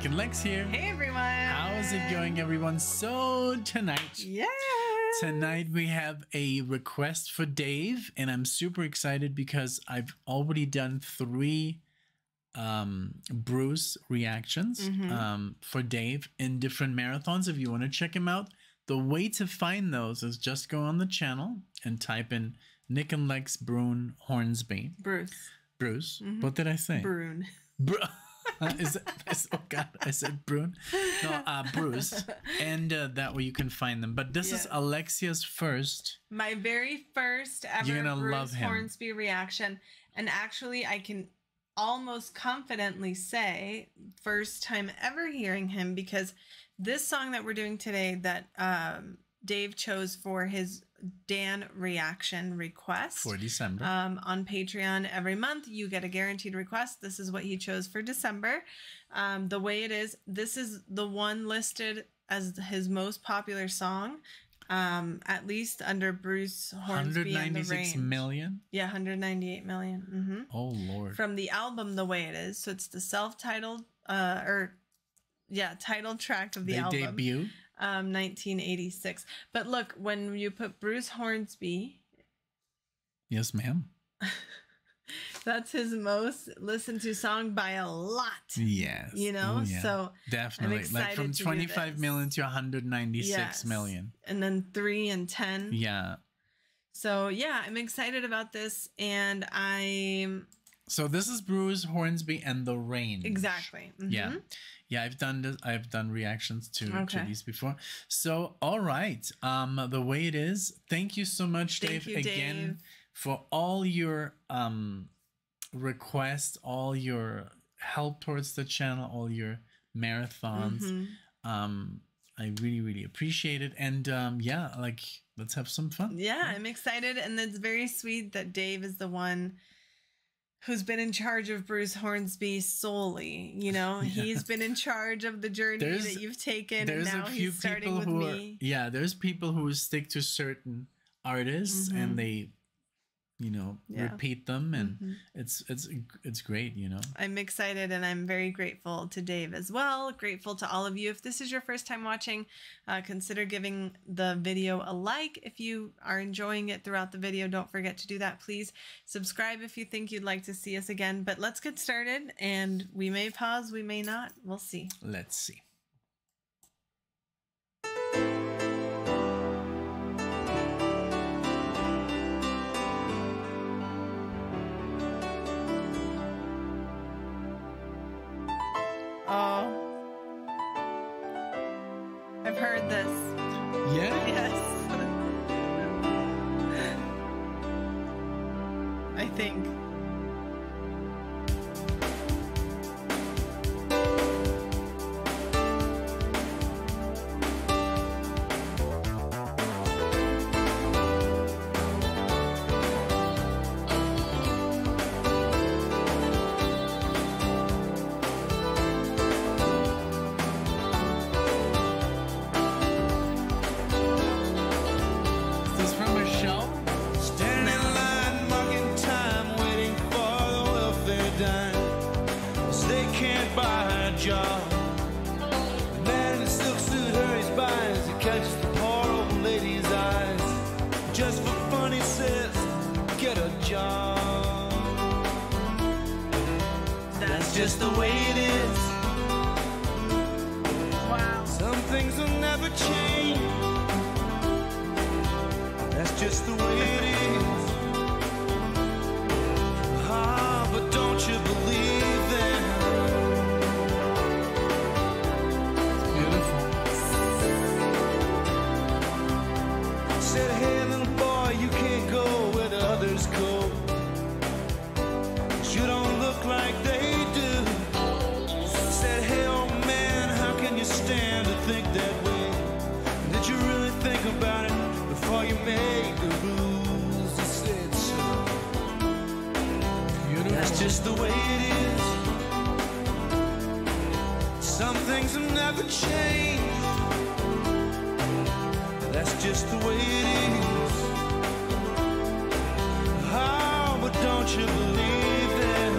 NicknLex here. Hey everyone! How's it going, everyone? So tonight we have a request for Dave, and I'm super excited because I've already done 3 Bruce reactions for Dave in different marathons. If you want to check him out, the way to find those is just go on the channel and type in NicknLex Brune Hornsby. Bruce. What did I say? Brune. Oh God, I said Brune. No, Bruce. And that way you can find them. But this is Alexia's first. My very first ever You're gonna Bruce love him. Hornsby reaction. And actually, I can almost confidently say first time ever hearing him, because this song that we're doing today that Dave chose for his Dan reaction request For December. On Patreon every month you get a guaranteed request. This is what he chose for December. The way it is, this is the one listed as his most popular song, at least under Bruce Hornsby and the 196 Range. million? Yeah, 198 million. Oh Lord. From the album The Way It Is. So it's the self-titled title track of the album. Debut. 1986. But look, when you put Bruce Hornsby, Yes, ma'am. that's his most listened to song by a lot. Yes. You know, Oh, yeah. so definitely I'm like from excited to do 25 this. million to 196 million. And then 3 and 10. Yeah. So yeah, I'm excited about this, and So this is Bruce Hornsby and the Range. exactly. Yeah. Yeah, I've done this. I've done reactions to these before. So, all right. The Way It Is. Thank you so much, Dave, again for all your requests, all your help towards the channel, all your marathons. I really, really appreciate it. And yeah, like, let's have some fun. Yeah, I'm excited, and it's very sweet that Dave is the one who's been in charge of Bruce Hornsby solely. You know, he's been in charge of the journey that you've taken, and now he's starting with me. There's people who stick to certain artists and they, you know, repeat them, and it's great, you know. I'm excited, and I'm very grateful to Dave as well. Grateful to all of you. If this is your first time watching, consider giving the video a like. If you are enjoying it throughout the video, don't forget to do that. Please subscribe if you think you'd like to see us again. But let's get started, and we may pause, we may not. We'll see. Let's see. Oh, I've heard this. Yeah? Yes. I think. Job. The man in the silk suit hurries by as he catches the poor old lady's eyes. Just for fun, he says, get a job. That's just the way it is. Wow. Some things will never change. That's just the way it is. Ah, but don't you believe them? Said, hey little boy, you can't go where the others go, 'cause you don't look like they do. Said, hey old man, how can you stand to think that way? Did you really think about it before you made the rules? He said, so that's just the way it is. Some things will never change. That's just the way it is. Oh, but don't you believe that?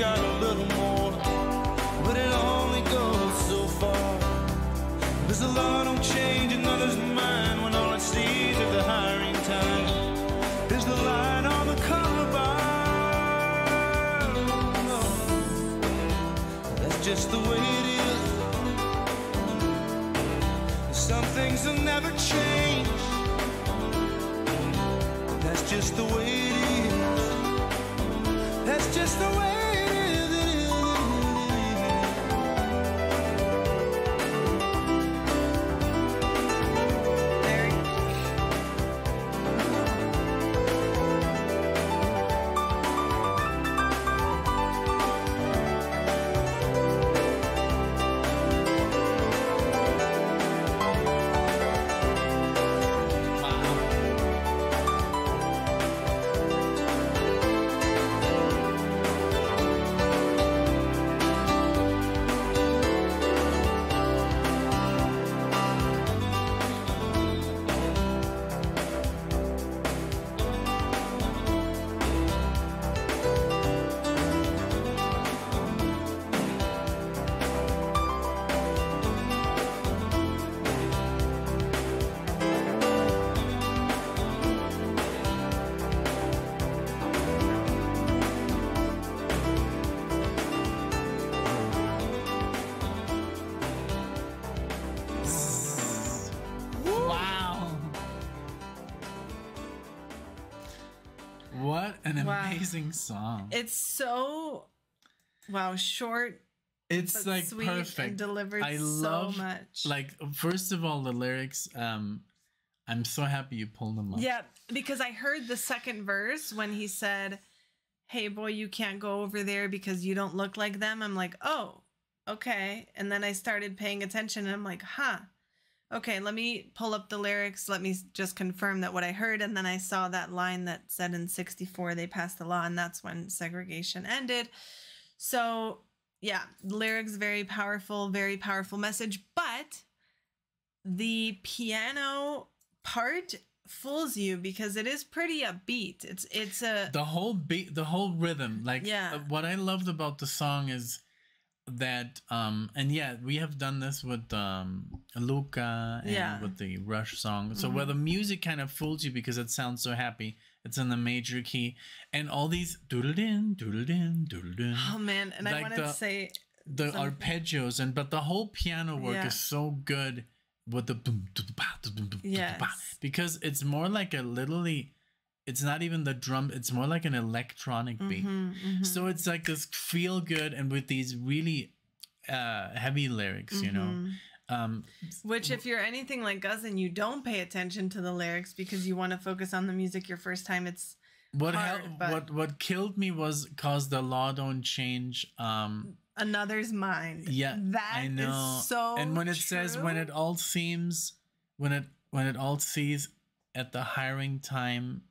got a little more, but it only goes so far. There's a law don't change another's mind when all it sees is the hiring time. There's the line on the color bar. That's just the way it is. Some things will never change. That's just the way it is. That's just the way it is. What an amazing song. It's so short. It's like sweet perfect. And delivered I so love, much. like, first of all, the lyrics. I'm so happy you pulled them up. Yeah, because I heard the second verse when he said, "Hey boy, you can't go over there because you don't look like them." I'm like, "Oh, okay." And then I started paying attention and I'm like, "Huh. Okay, let me pull up the lyrics. Let me just confirm that what I heard." And then I saw that line that said in 64 they passed the law, and that's when segregation ended. So, yeah, lyrics, very powerful message. But the piano part fools you because it is pretty upbeat. It's a the whole beat, the whole rhythm. Like, what I loved about the song is that and yeah, we have done this with Luca and with the Rush song. So where the music kind of fools you because it sounds so happy, it's in the major key, and all these doodle-din, doodle-din, doodle-din. Oh man, and like I wanted to say the something. Arpeggios, but the whole piano work is so good with the boom, because it's more like a literally. It's not even the drum. It's more like an electronic beat. So it's like this feel good and with these really heavy lyrics, you know. Which, if you're anything like us and you don't pay attention to the lyrics because you want to focus on the music your first time, it's what killed me was "'Cause the law don't change." Another's mind. Yeah, that I know. Is so and when it true. says when it all sees at the hiring time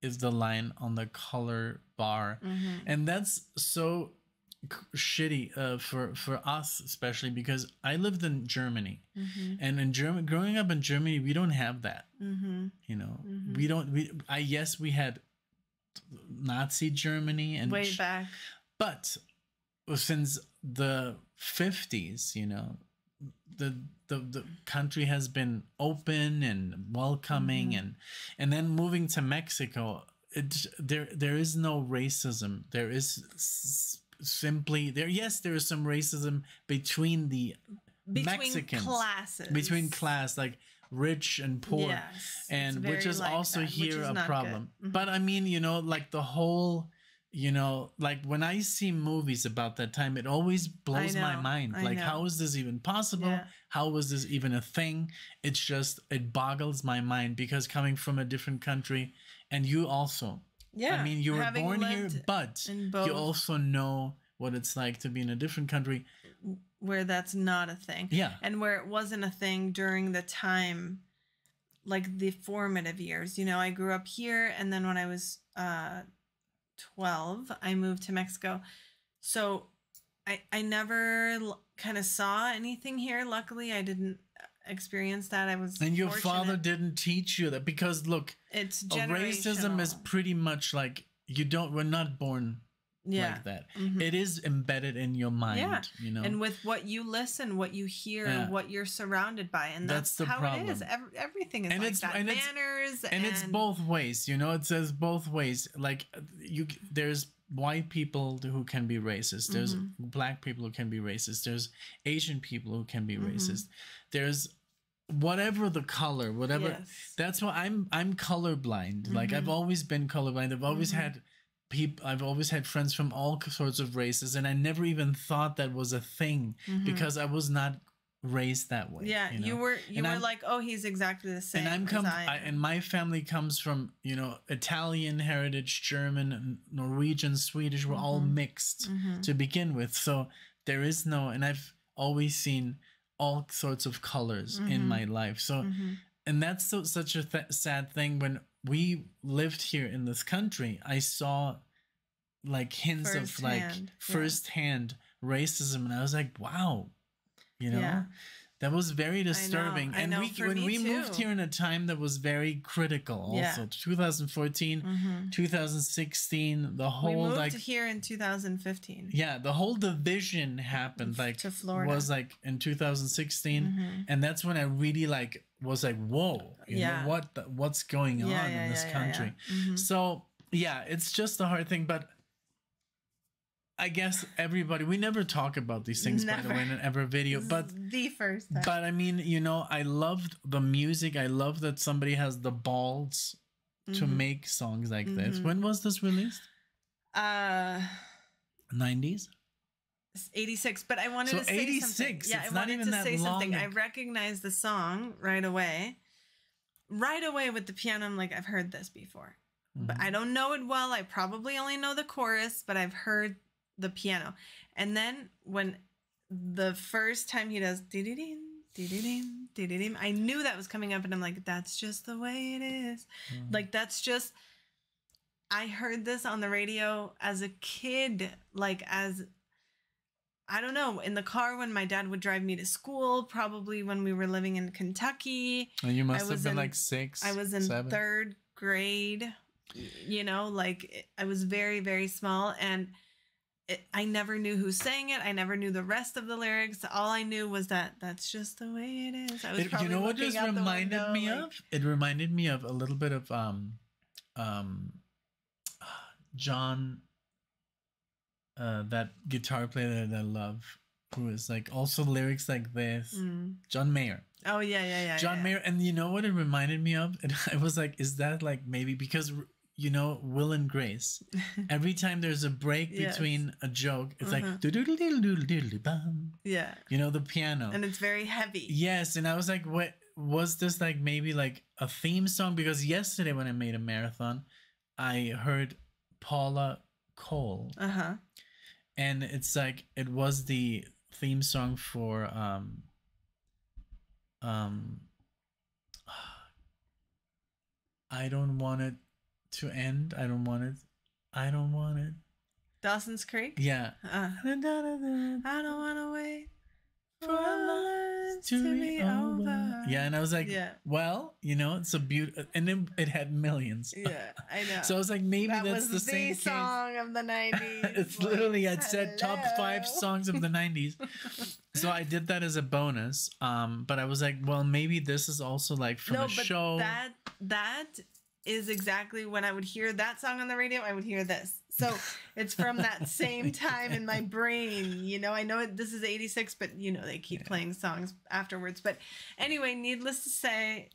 is the line on the color bar, and that's so shitty for us, especially because I lived in Germany, and in Germany, growing up in Germany, we don't have that. You know, we don't. Yes, we had Nazi Germany and way back, but since the 50s, you know, the country has been open and welcoming, and then moving to Mexico, there is no racism. There is simply there. Yes, there is some racism between Mexicans, between class, like rich and poor, and which is like also here a problem. But I mean, you know, like the whole. You know, like when I see movies about that time, it always blows my mind. Like, how is this even possible? Yeah. How was this even a thing? It's just, it boggles my mind because coming from a different country, and you also, I mean, you were born here, but you also know what it's like to be in a different country where that's not a thing. Yeah. And where it wasn't a thing during the time, like the formative years. You know, I grew up here, and then when I was 12, I moved to Mexico. So I never kind of saw anything here. Luckily, I didn't experience that. I was And your fortunate. father didn't teach you that because look, it's racism is pretty much like we're not born like that. It is embedded in your mind, you know. And with what you listen, what you hear, what you're surrounded by, and that's the how problem. it is. Everything is like that. Manners, and it's both ways, you know. It says both ways. Like there's white people who can be racist. There's black people who can be racist. There's Asian people who can be racist. There's whatever the color, whatever. That's why I'm colorblind. Like I've always been colorblind. I've always had people. I've always had friends from all sorts of races, and I never even thought that was a thing because I was not raised that way. Yeah, you were like, oh, he's exactly the same. And and my family comes from, you know, Italian heritage, German, Norwegian, Swedish. We're all mixed to begin with, so there is no. And I've always seen all sorts of colors in my life. So, and that's such a sad thing. When we lived here in this country, I saw like hints of like firsthand racism, and I was like, wow. You know, that was very disturbing. I know. When we moved here in a time that was very critical also. 2014, 2016, the whole we moved here in 2015. Yeah, the whole division happened like to Florida. Was like in 2016, and that's when I really like was like, whoa, you know, what's going on in this country. So yeah, it's just a hard thing, but I guess everybody, we never talk about these things, by the way, in every video, but the first time. But I mean, you know, I loved the music. I love that somebody has the balls to make songs like this. When was this released? 90s? 86, but I wanted to say 86, something. Yeah, it's I not wanted even to that say long. something. I recognized the song right away. Right away with the piano, I'm like, I've heard this before. But I don't know it well. I probably only know the chorus, but I've heard the piano. And then when the first time he does dee-dee-ding, dee-dee-ding, dee-dee-ding, I knew that was coming up, and I'm like, that's just the way it is. Like, that's just, I heard this on the radio as a kid, like as, I don't know, in the car when my dad would drive me to school, probably when we were living in Kentucky. And you must have been like 6, I was in 7. 3rd grade, you know, like I was very, very small, and I never knew who sang it. I never knew the rest of the lyrics. All I knew was that that's just the way it is. I was probably you know what this reminded me of? It reminded me of a little bit of John, that guitar player that I love, who is like also lyrics like this. John Mayer. Oh yeah. John Mayer. And you know what it reminded me of? And I was like, is that like maybe because, you know, Will and Grace, every time there's a break between a joke, it's like doodle-doodle-doodle-doodle-bum. Yeah. You know, the piano. And it's very heavy. Yes, and I was like, what was this, like maybe like a theme song? Because yesterday when I made a marathon, I heard Paula Cole. And it's like it was the theme song for I don't want it to end. I don't want it. Dawson's Creek? Yeah. I don't want to wait for our lives to be over. Yeah, and I was like, well, you know, it's a beautiful, and then it had millions. Yeah, I know. So I was like, maybe that that's was the same song of the 90s. It's like, literally, I'd said top 5 songs of the 90s. So I did that as a bonus. But I was like, well, maybe this is also like from a show. That is exactly when I would hear that song on the radio, I would hear this. So it's from that same time in my brain. You know, I know this is 86, but you know, they keep playing songs afterwards. But anyway, needless to say,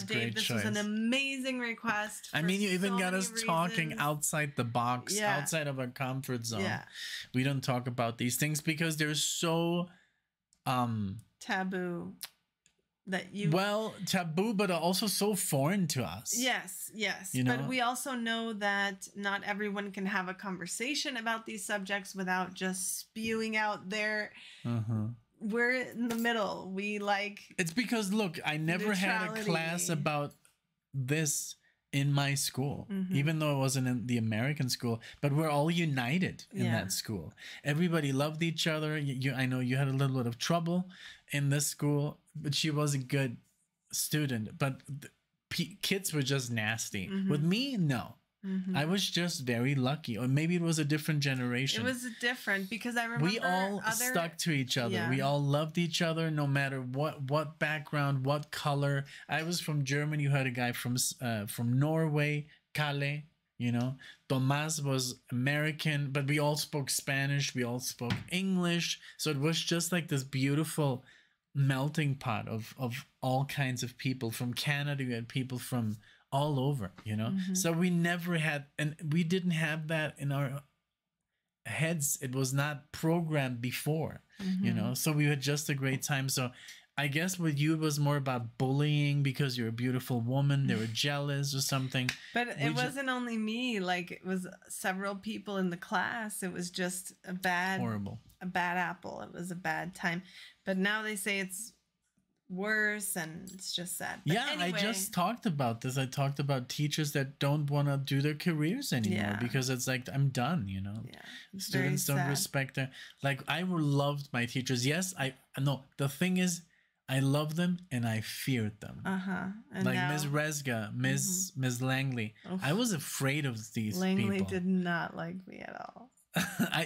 Dave, this was an amazing request. I mean, you even got us talking outside the box, outside of our comfort zone. Yeah. We don't talk about these things because they're so taboo. Taboo, but also so foreign to us. Yes. You know? But we also know that not everyone can have a conversation about these subjects without just spewing out their... We're in the middle. We like... It's because, look, I never had a class about this in my school, even though it wasn't in the American school, but we're all united in that school. Everybody loved each other. I know you had a little bit of trouble in this school, but she was a good student. But kids were just nasty. With me, no. I was just very lucky, or maybe it was a different generation. It was different because I remember we all stuck to each other. Yeah. We all loved each other, no matter what background, what color. I was from Germany. You had a guy from Norway, Calais. You know, Tomas was American, but we all spoke Spanish. We all spoke English. So it was just like this beautiful melting pot of all kinds of people. From Canada, we had people from all over, you know. So we never had, and we didn't have that in our heads. It was not programmed before, you know. So we had just a great time. So I guess with you it was more about bullying because you're a beautiful woman. They were jealous or something. But it wasn't only me. Like, it was several people in the class. It was just a bad apple. It was a bad time. But now they say it's worse, and it's just sad. But yeah, anyway. I just talked about this. I talked about teachers that don't want to do their careers anymore because it's like, I'm done, you know. Yeah, students don't respect their, like, I loved my teachers. Yes, the thing is, I loved them and I feared them. Like now, Ms. Resga, Ms. Langley. Oof. I was afraid of these people. Langley did not like me at all.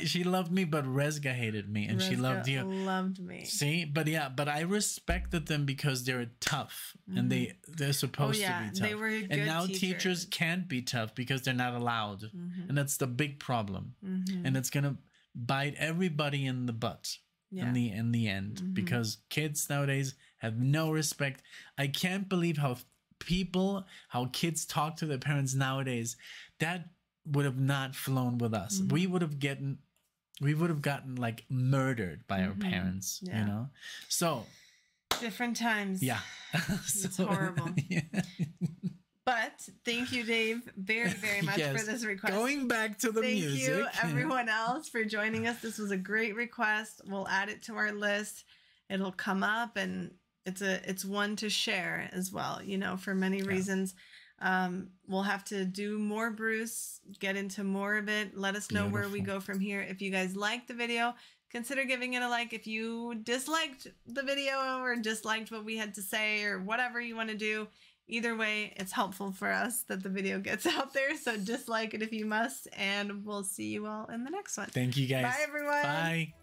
She loved me, but Resga hated me, and she loved you. Loved me. See, but I respected them because they're tough, and they're supposed to be tough. They were good and now teachers can't be tough because they're not allowed, and that's the big problem. And it's gonna bite everybody in the butt. In the end, because kids nowadays have no respect. I can't believe how kids talk to their parents nowadays. That would have not flown with us. We would have gotten like murdered by our parents, you know. So different times. Yeah. It's horrible. Yeah. But thank you, Dave, very, very much for this request. Going back to the music. Thank you, everyone else, for joining us. This was a great request. We'll add it to our list. It'll come up, and it's one to share as well, you know, for many reasons. We'll have to do more Bruce, get into more of it. Let us know where we go from here. If you guys liked the video, consider giving it a like. If you disliked the video or disliked what we had to say or whatever you want to do, either way, it's helpful for us that the video gets out there. So dislike it if you must, and we'll see you all in the next one. Thank you, guys. Bye, everyone. Bye.